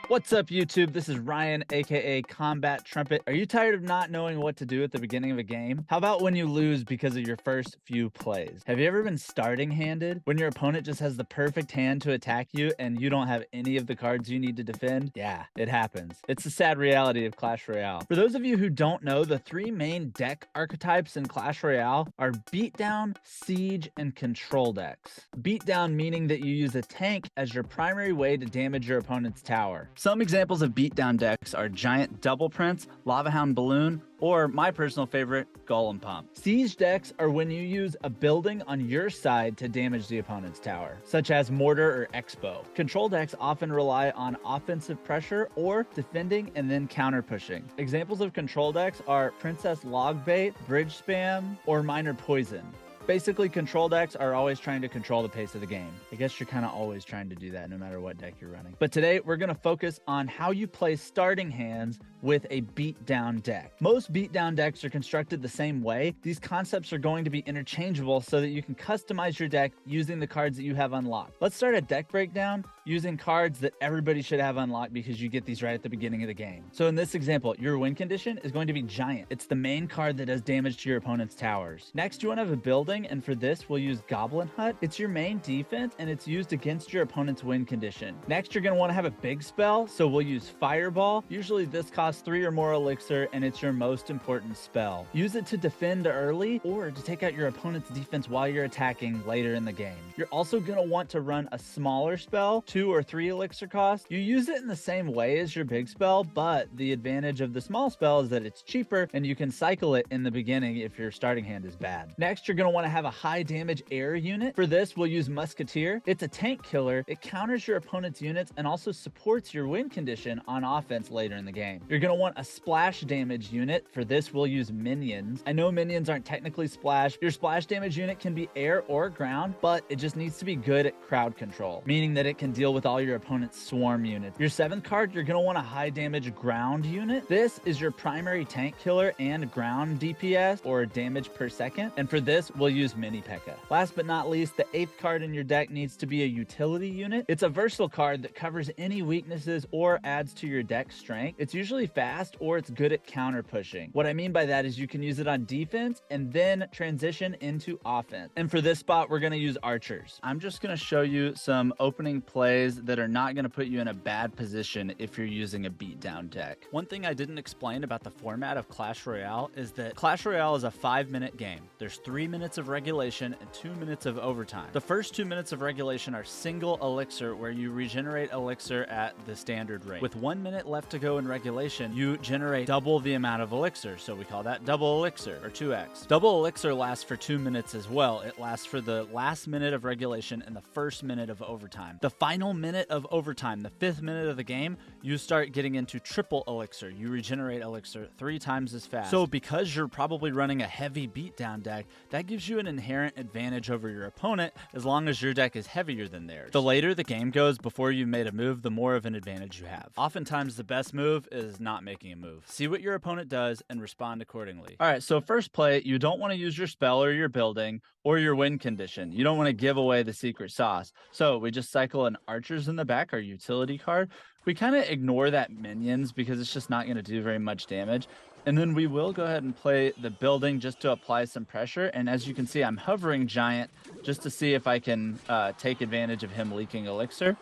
What's up, YouTube? This is Ryan, aka Combat Trumpet. Are you tired of not knowing what to do at the beginning of a game? How about when you lose because of your first few plays? Have you ever been starting handed? When your opponent just has the perfect hand to attack you and you don't have any of the cards you need to defend? Yeah, it happens. It's the sad reality of Clash Royale. For those of you who don't know, the three main deck archetypes in Clash Royale are Beatdown, Siege, and Control decks. Beatdown meaning that you use a tank as your primary way to damage your opponent's tower. Some examples of beatdown decks are Giant Double Prince, Lava Hound Balloon, or my personal favorite, Golem Pump. Siege decks are when you use a building on your side to damage the opponent's tower, such as Mortar or Expo. Control decks often rely on offensive pressure or defending and then counter pushing. Examples of control decks are Princess Logbait, Bridge Spam, or Minor Poison. Basically, control decks are always trying to control the pace of the game. I guess you're kind of always trying to do that no matter what deck you're running. But today, we're going to focus on how you play starting hands with a beatdown deck. Most beatdown decks are constructed the same way. These concepts are going to be interchangeable so that you can customize your deck using the cards that you have unlocked. Let's start a deck breakdown using cards that everybody should have unlocked because you get these right at the beginning of the game. So in this example, your win condition is going to be Giant. It's the main card that does damage to your opponent's towers. Next, you want to have a building, and for this, we'll use Goblin Hut. It's your main defense, and it's used against your opponent's win condition. Next, you're going to want to have a big spell, so we'll use Fireball. Usually this costs 3 or more elixir, and it's your most important spell. Use it to defend early or to take out your opponent's defense while you're attacking later in the game. You're also going to want to run a smaller spell, 2 or 3 elixir cost. You use it in the same way as your big spell, but the advantage of the small spell is that it's cheaper and you can cycle it in the beginning if your starting hand is bad. Next, you're going to want to have a high damage air unit. For this, we'll use Musketeer. It's a tank killer. It counters your opponent's units and also supports your win condition on offense later in the game. You're going to want a splash damage unit. For this, we'll use Minions. I know Minions aren't technically splash. Your splash damage unit can be air or ground, but it just needs to be good at crowd control, meaning that it can deal with all your opponent's swarm units. Your 7th card, you're going to want a high damage ground unit. This is your primary tank killer and ground DPS, or damage per second. And for this, we'll use Mini P.E.K.K.A. Last but not least, the 8th card in your deck needs to be a utility unit. It's a versatile card that covers any weaknesses or adds to your deck strength. It's usually fast or it's good at counter pushing. What I mean by that is you can use it on defense and then transition into offense. And for this spot, we're going to use archers. I'm just going to show you some opening plays that are not going to put you in a bad position if you're using a beatdown deck. One thing I didn't explain about the format of Clash Royale is that Clash Royale is a 5-minute game. There's 3 minutes of regulation and 2 minutes of overtime. The first 2 minutes of regulation are single elixir, where you regenerate elixir at the standard rate. With 1 minute left to go in regulation, you generate double the amount of elixir, so we call that double elixir, or 2x. Double elixir lasts for 2 minutes as well. It lasts for the last minute of regulation and the first minute of overtime. The final minute of overtime, the 5th minute of the game, you start getting into triple elixir. You regenerate elixir 3 times as fast. So because you're probably running a heavy beatdown deck, that gives you an inherent advantage over your opponent as long as your deck is heavier than theirs. The later the game goes before you've made a move, the more of an advantage you have. Oftentimes the best move is not making a move. See what your opponent does and respond accordingly. All right, so first play, you don't want to use your spell or your building or your win condition. You don't want to give away the secret sauce. So we just cycle an archers in the back, our utility card. We kind of ignore that minions because it's just not going to do very much damage. And then we will go ahead and play the building just to apply some pressure. And as you can see, I'm hovering Giant just to see if I can take advantage of him leaking elixir.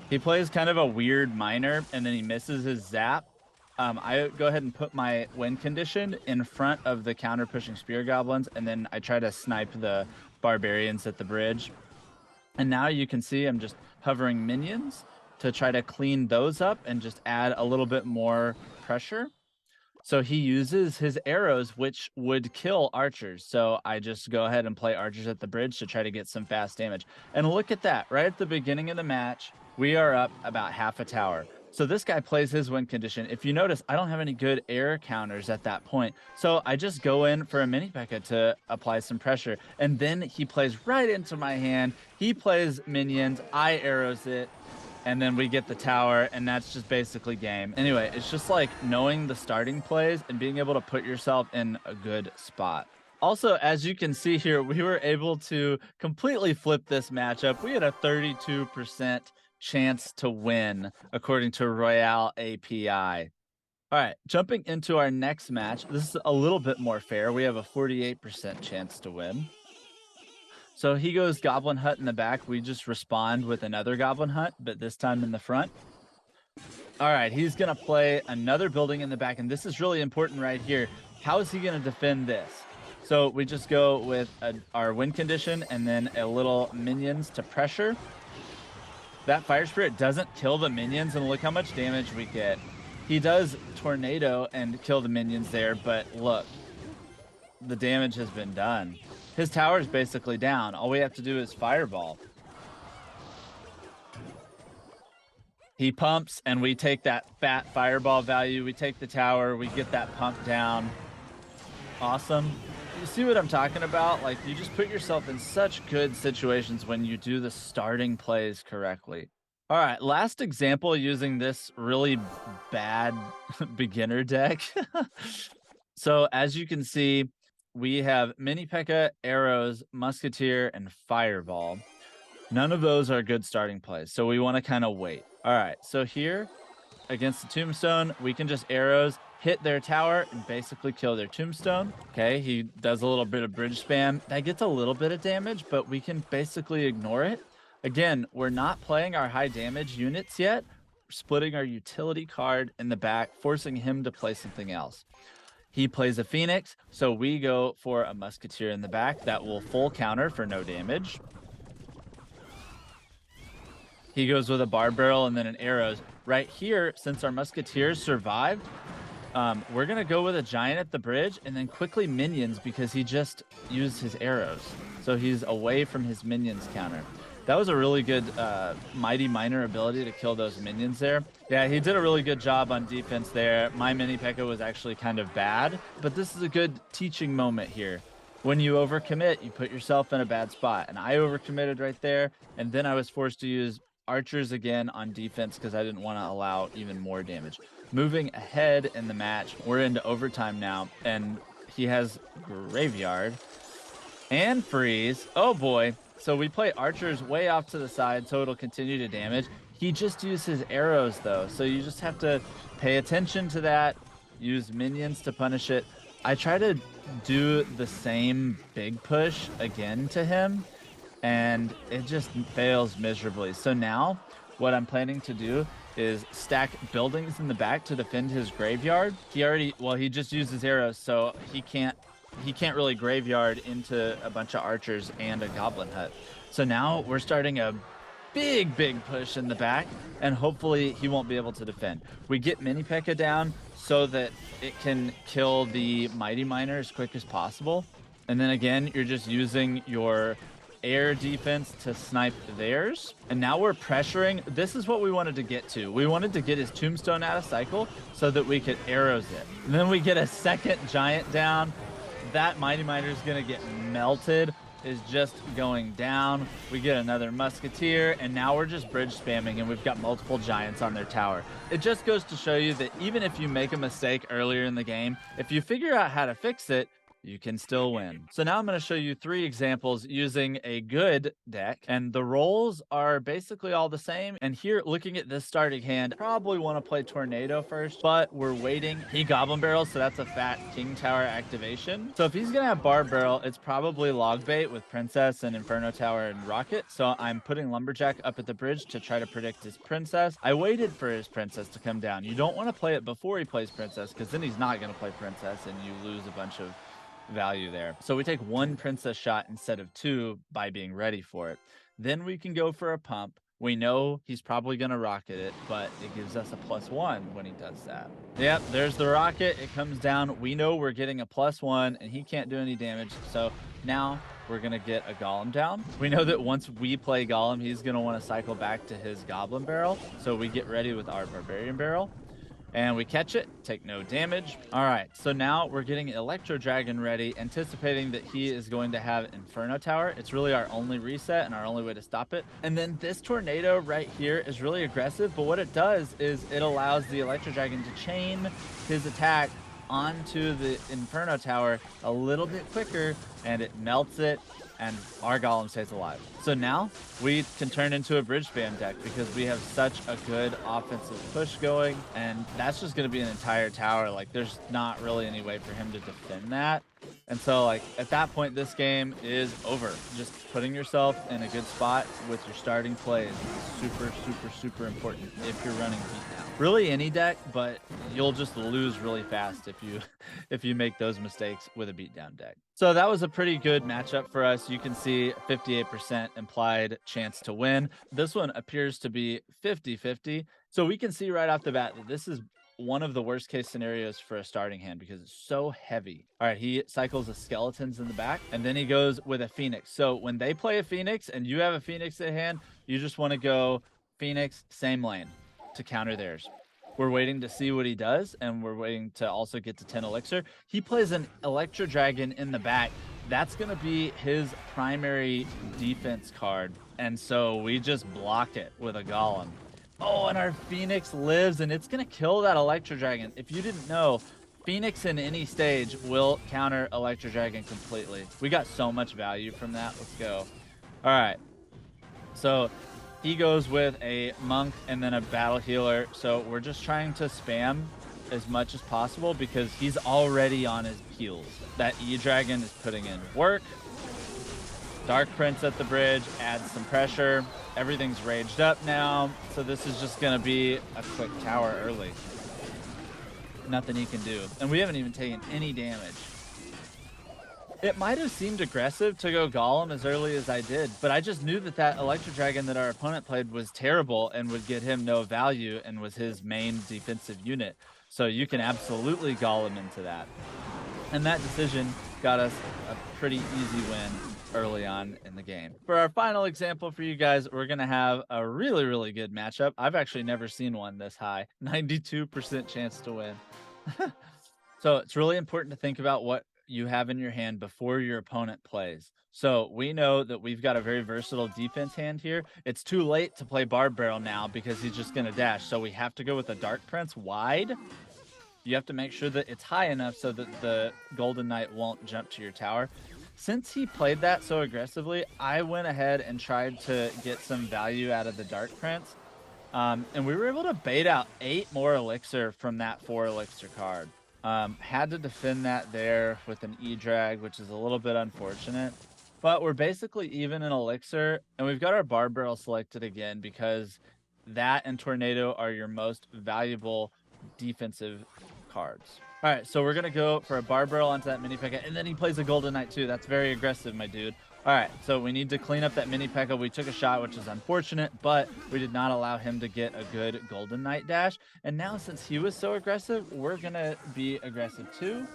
He plays kind of a weird miner, and then he misses his zap. I go ahead and put my win condition in front of the counter-pushing spear goblins, and then I try to snipe the barbarians at the bridge. And now you can see I'm just hovering minions to try to clean those up and just add a little bit more pressure. So he uses his arrows, which would kill archers. So I just go ahead and play archers at the bridge to try to get some fast damage. And look at that. Right at the beginning of the match, we are up about half a tower. So this guy plays his win condition. If you notice, I don't have any good air counters at that point. So I just go in for a mini P.E.K.K.A. to apply some pressure. And then he plays right into my hand. He plays minions. I arrows it. And then we get the tower, and that's just basically game. Anyway, it's just like knowing the starting plays and being able to put yourself in a good spot. Also, as you can see here, we were able to completely flip this matchup. We had a 32% chance to win, according to Royale API. All right, jumping into our next match. This is a little bit more fair. We have a 48% chance to win. So he goes Goblin Hut in the back. We just respond with another Goblin Hut, but this time in the front. All right, he's going to play another building in the back, and this is really important right here. How is he going to defend this? So we just go with our win condition and then a little minions to pressure. That Fire Spirit doesn't kill the minions, and look how much damage we get. He does Tornado and kill the minions there, but look, the damage has been done. His tower is basically down. All we have to do is Fireball. He pumps, and we take that fat Fireball value. We take the tower. We get that pump down. Awesome. You see what I'm talking about? Like, you just put yourself in such good situations when you do the starting plays correctly. All right, last example using this really bad beginner deck. So as you can see, we have Mini P.E.K.K.A, Arrows, Musketeer, and Fireball. None of those are good starting plays, so we want to kind of wait. All right, so here against the Tombstone, we can just Arrows, hit their tower, and basically kill their Tombstone. Okay, he does a little bit of bridge spam. That gets a little bit of damage, but we can basically ignore it. Again, we're not playing our high damage units yet. We're splitting our utility card in the back, forcing him to play something else. He plays a Phoenix, so we go for a Musketeer in the back that will full counter for no damage. He goes with a Barb Barrel and then an Arrows. Right here, since our Musketeers survived, we're going to go with a Giant at the bridge and then quickly Minions because he just used his Arrows. So he's away from his Minions counter. That was a really good Mighty Miner ability to kill those minions there. Yeah, he did a really good job on defense there. My Mini P.E.K.K.A was actually kind of bad, but this is a good teaching moment here. When you overcommit, you put yourself in a bad spot. And I overcommitted right there, and then I was forced to use archers again on defense because I didn't want to allow even more damage. Moving ahead in the match, we're into overtime now, and he has Graveyard and Freeze. Oh boy. So we play archers way off to the side, so it'll continue to damage. He just used his arrows, though, so you just have to pay attention to that, use minions to punish it. I try to do the same big push again to him, and it just fails miserably. So now what I'm planning to do is stack buildings in the back to defend his graveyard. He just used his arrows, so he can't really graveyard into a bunch of archers and a goblin hut. So now we're starting a big push in the back, and hopefully he won't be able to defend. We get Mini P.E.K.K.A down so that it can kill the Mighty Miner as quick as possible. And then again, you're just using your air defense to snipe theirs. And now we're pressuring. This is what we wanted to get to. We wanted to get his Tombstone out of cycle so that we could arrows it. And then we get a second Giant down. That Mighty Miner is going to get melted, is just going down. We get another Musketeer, and now we're just bridge spamming, and we've got multiple Giants on their tower. It just goes to show you that even if you make a mistake earlier in the game, if you figure out how to fix it, you can still win. So now I'm going to show you 3 examples using a good deck, and the roles are basically all the same. And here, looking at this starting hand, probably want to play Tornado first, but we're waiting. He Goblin Barrels, so that's a fat King Tower activation. So if he's going to have Barb Barrel, it's probably Log Bait with Princess and Inferno Tower and Rocket. So I'm putting Lumberjack up at the bridge to try to predict his Princess. I waited for his Princess to come down. You don't want to play it before he plays Princess, because then he's not going to play Princess and you lose a bunch of value there. So we take 1 Princess shot instead of 2 by being ready for it. Then we can go for a pump. We know he's probably going to rocket it, but it gives us a +1 when he does that. Yep, there's the rocket. It comes down. We know we're getting a +1 and he can't do any damage. So now we're going to get a Golem down. We know that once we play Golem, he's going to want to cycle back to his Goblin Barrel. So we get ready with our Barbarian Barrel. And we catch it, take no damage. All right, so now we're getting Electro Dragon ready, anticipating that he is going to have Inferno Tower. It's really our only reset and our only way to stop it. And then this Tornado right here is really aggressive, but what it does is it allows the Electro Dragon to chain his attack onto the Inferno Tower a little bit quicker, and it melts it, and our Golem stays alive. So now we can turn into a bridge spam deck because we have such a good offensive push going, and that's just going to be an entire tower. Like, there's not really any way for him to defend that. And so, like, at that point, this game is over. Just putting yourself in a good spot with your starting play is super, super, super important if you're running beatdown. Really any deck, but you'll just lose really fast if you make those mistakes with a beatdown deck. So that was a pretty good matchup for us. You can see 58% implied chance to win. This one appears to be 50-50. So we can see right off the bat that this is one of the worst case scenarios for a starting hand because it's so heavy. All right, he cycles the skeletons in the back, and then he goes with a Phoenix. So when they play a Phoenix and you have a Phoenix at hand, you just want to go Phoenix, same lane to counter theirs. We're waiting to see what he does, and we're waiting to also get to 10 elixir. He plays an Electro Dragon in the back. That's going to be his primary defense card, and so we just block it with a Golem. Oh, and our Phoenix lives, and it's going to kill that Electro Dragon. If you didn't know, Phoenix in any stage will counter Electro Dragon completely. We got so much value from that. Let's go. All right. So he goes with a Monk and then a Battle Healer. So we're just trying to spam as much as possible because he's already on his heels. That E-Dragon is putting in work. Dark Prince at the bridge adds some pressure. Everything's raged up now, so this is just going to be a quick tower early. Nothing he can do. And we haven't even taken any damage. It might have seemed aggressive to go Golem as early as I did, but I just knew that that Electro Dragon that our opponent played was terrible and would get him no value and was his main defensive unit. So you can absolutely Golem into that. And that decision got us a pretty easy win early on in the game. For our final example for you guys, we're going to have a really, really good matchup. I've actually never seen one this high. 92% chance to win. So it's really important to think about what you have in your hand before your opponent plays. So we know that we've got a very versatile defense hand here. It's too late to play Barb Barrel now because he's just going to dash. So we have to go with a Dark Prince wide. You have to make sure that it's high enough so that the Golden Knight won't jump to your tower. Since he played that so aggressively, I went ahead and tried to get some value out of the Dark Prince. And we were able to bait out 8 more elixir from that 4 elixir card. Had to defend that there with an E-Drag, which is a little bit unfortunate. But we're basically even in elixir, and we've got our Barb Barrel selected again because that and Tornado are your most valuable defensive cards. All right, so we're going to go for a Barb Barrel onto that Mini P.E.K.K.A, and then he plays a Golden Knight too. That's very aggressive, my dude. All right, so we need to clean up that Mini P.E.K.K.A. We took a shot, which is unfortunate, but we did not allow him to get a good Golden Knight dash. And now since he was so aggressive, we're going to be aggressive too.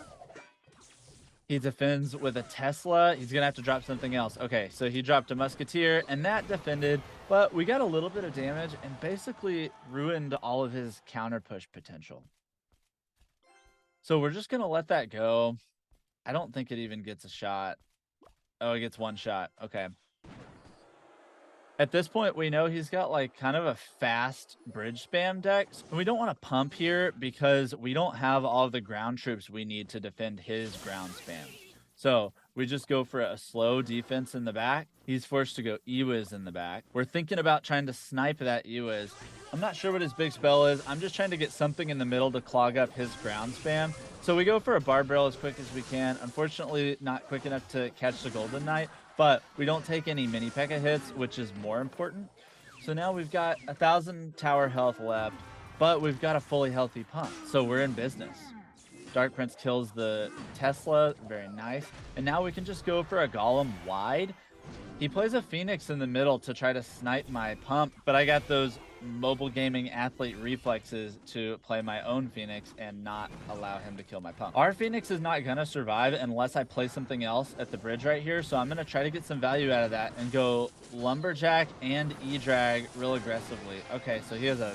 He defends with a Tesla. He's going to have to drop something else. Okay, so he dropped a Musketeer, and that defended, but we got a little bit of damage and basically ruined all of his counter push potential. So we're just going to let that go. I don't think it even gets a shot. Oh, it gets 1 shot. Okay. At this point, we know he's got like kind of a fast bridge spam deck. And we don't want to pump here because we don't have all of the ground troops we need to defend his ground spam. So we just go for a slow defense in the back. He's forced to go E-Wiz in the back. We're thinking about trying to snipe that E-Wiz. I'm not sure what his big spell is. I'm just trying to get something in the middle to clog up his ground spam. So we go for a Barb Barrel as quick as we can. Unfortunately, not quick enough to catch the Golden Knight, but we don't take any Mini P.E.K.K.A hits, which is more important. So now we've got 1,000 tower health left, but we've got a fully healthy pump. So we're in business. Dark Prince kills the Tesla, very nice. And now we can just go for a Golem wide. He plays a Phoenix in the middle to try to snipe my pump, but I got those mobile gaming athlete reflexes to play my own Phoenix and not allow him to kill my pump. Our Phoenix is not gonna survive unless I play something else at the bridge right here, so I'm gonna try to get some value out of that and go Lumberjack and E-Drag real aggressively. Okay, so he has a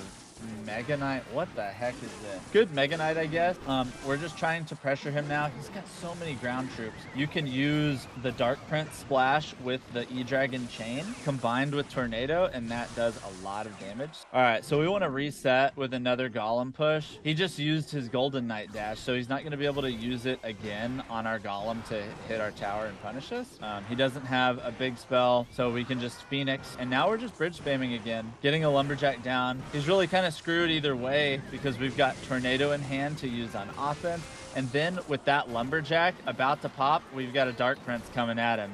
Mega Knight. What the heck is this? Good Mega Knight, I guess. We're just trying to pressure him now. He's got so many ground troops. You can use the Dark Prince splash with the E-Dragon chain combined with Tornado, and that does a lot of damage. All right, so we want to reset with another Golem push. He just used his Golden Knight dash, so he's not going to be able to use it again on our Golem to hit our tower and punish us. He doesn't have a big spell, so we can just Phoenix. And now we're just bridge spamming again, getting a Lumberjack down. He's really kind of screwed either way because we've got Tornado in hand to use on offense. And then with that Lumberjack about to pop, we've got a Dark Prince coming at him.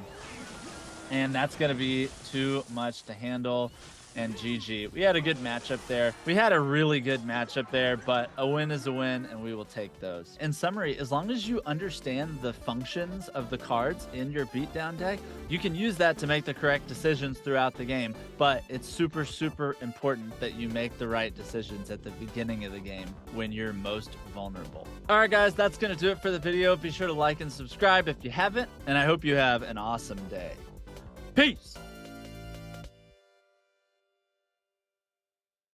And that's going to be too much to handle. And GG. We had a good matchup there. We had a really good matchup there, but a win is a win, and we will take those. In summary, as long as you understand the functions of the cards in your beatdown deck, you can use that to make the correct decisions throughout the game. But it's super, super important that you make the right decisions at the beginning of the game when you're most vulnerable. All right, guys, that's going to do it for the video. Be sure to like and subscribe if you haven't, and I hope you have an awesome day. Peace.